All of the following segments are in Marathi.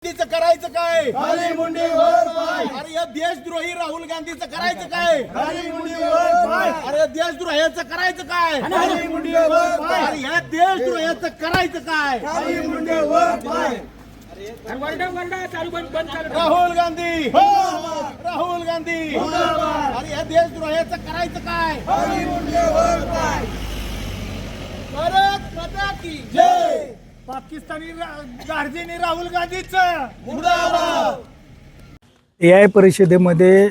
करायचं काय? खाली मुंडी वर पाय. अरे या देशद्रोही राहुल गांधीचं करायचं काय? खाली मुंडी वर पाय. अरे देशद्रोह्याचं करायचं काय? खाली मुंडी वर पाय. अरे या देशद्रोह्याचं करायचं काय? खाली मुंडी वर पाय. राहुल गांधी, मुर्दाबाद. राहुल गांधी, मुर्दाबाद. अरे या देशद्रोह्याचं करायचं काय? खाली मुंडी वर पाय. भारत माता की जय. पाकिस्तानी गार्जेने राहुल गांधीचं मुर्दाबाद. AI परिषदेमध्ये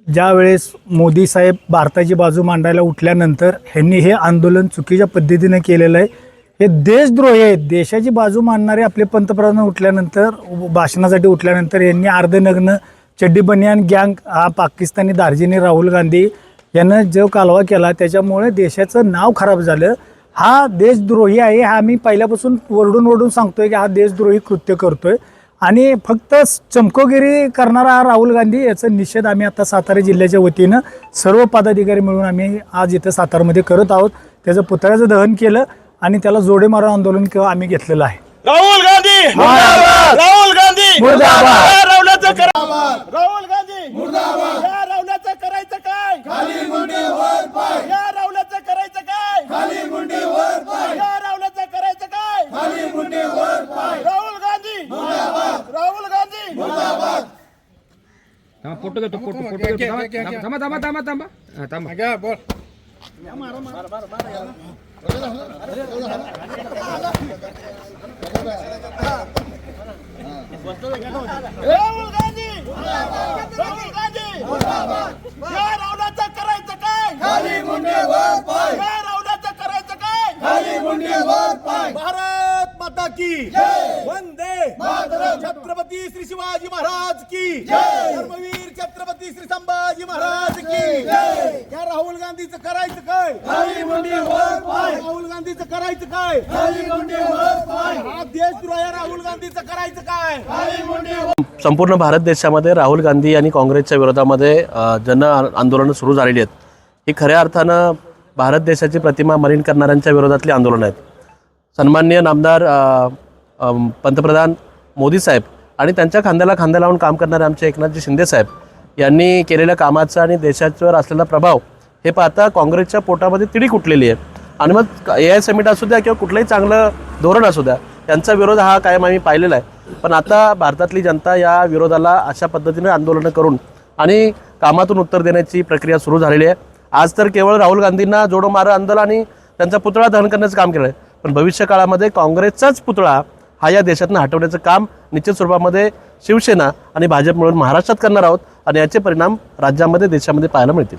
ज्या वेळेस मोदी साहेब भारताची बाजू मांडायला उठल्यानंतर ह्यांनी हे आंदोलन चुकीच्या पद्धतीने केलेलं आहे. हे देशद्रोही आहेत. देशाची बाजू मांडणारे आपले पंतप्रधान उठल्यानंतर भाषणासाठी उठल्यानंतर यांनी अर्धनग्न चड्डी बनियान गँग हा पाकिस्तानी दार्जिनी राहुल गांधी यानं जो कालवा केला त्याच्यामुळे देशाचं नाव खराब झालं. हा देशद्रोही आहे. हा आम्ही पहिल्यापासून वरडून सांगतोय की हा देशद्रोही कृत्य करतोय आणि फक्त चमकोगिरी करणारा हा राहुल गांधी याचा निषेध आम्ही आता सातारा जिल्ह्याच्या वतीनं सर्व पदाधिकारी मिळून आम्ही आज इथं सातारमध्ये करत आहोत. त्याचं पुतळ्याचं दहन केलं आणि त्याला जोडे मारा आंदोलन किंवा आम्ही घेतलेलं आहे. राहुल गांधी मुर्दाबाद. राहुल गांधी मुर्दाबाद. या राहुलाचं राहुल गांधी मुर्दाबाद. या राहुलाचं करायचं काय? खाली मुंडी वर पाय. या राहुलाचं करायचं काय? खाली मुंडी वर पाय. या राहुलाचं करायचं काय? खाली मुंडी वर पाय. राहुल गांधी मुर्दाबाद. राहुल गांधी मुर्दाबाद. फोटो घेतो फोटो घेतो थांबा बोल राहुल गांधी राहुल गांधी या राहुलाचं करायचं काय? खाली मुंडी वर पाय. या राहुलाचं करायचं काय? खाली मुंडी वर पाय. भारत माता की जय. वंदे मातरम. छत्रपती श्री शिवाजी महाराज की जय. धर्मवीर छत्रपती श्री संभाजी महाराज की जय. या राहुल गांधीचं करायचं काय? खाली मुंडी वर पाय. राहुल गांधीचं करायचं काय? खाली मुंडी वर पाय. हा देशद्रोह राहुल गांधीचं करायचं काय? खाली मुंडी वर. संपूर्ण भारत देशामध्ये राहुल गांधी आणि काँग्रेसच्या विरोधामध्ये जन आंदोलनं सुरू झालेली आहेत. ही खऱ्या अर्थानं भारत देशाची प्रतिमा मलिन करणाऱ्यांच्या विरोधातली आंदोलनं आहेत. सन्माननीय नामदार पंतप्रधान मोदी साहेब आणि त्यांच्या खांद्याला खांदा लावून काम करणारे आमचे एकनाथजी शिंदे साहेब यांनी केलेल्या कामाचा आणि देशाच्यावर असलेला प्रभाव हे पाहता काँग्रेसच्या पोटामध्ये तिढी कुटलेली आहे. आणि मग AI समिट असू द्या किंवा कुठलंही चांगलं धोरण असू द्या त्यांचा विरोध हा कायम आम्ही पाहिलेला आहे. पण आता भारतातली जनता या विरोधाला अशा पद्धतीने आंदोलनं करून आणि कामातून उत्तर देण्याची प्रक्रिया सुरू झालेली आहे. आज तर केवळ राहुल गांधींना जोडो मारा आंदोलन आणि त्यांचा पुतळा दहन करण्याचं काम केलं आहे. पण भविष्य काळामध्ये काँग्रेसचाच पुतळा हा या देशातून हटवण्याचं काम निश्चित स्वरूपामध्ये शिवसेना आणि भाजप मिळून महाराष्ट्रात करणार आहोत आणि याचे परिणाम राज्यामध्ये देशामध्ये पाहायला मिळतील.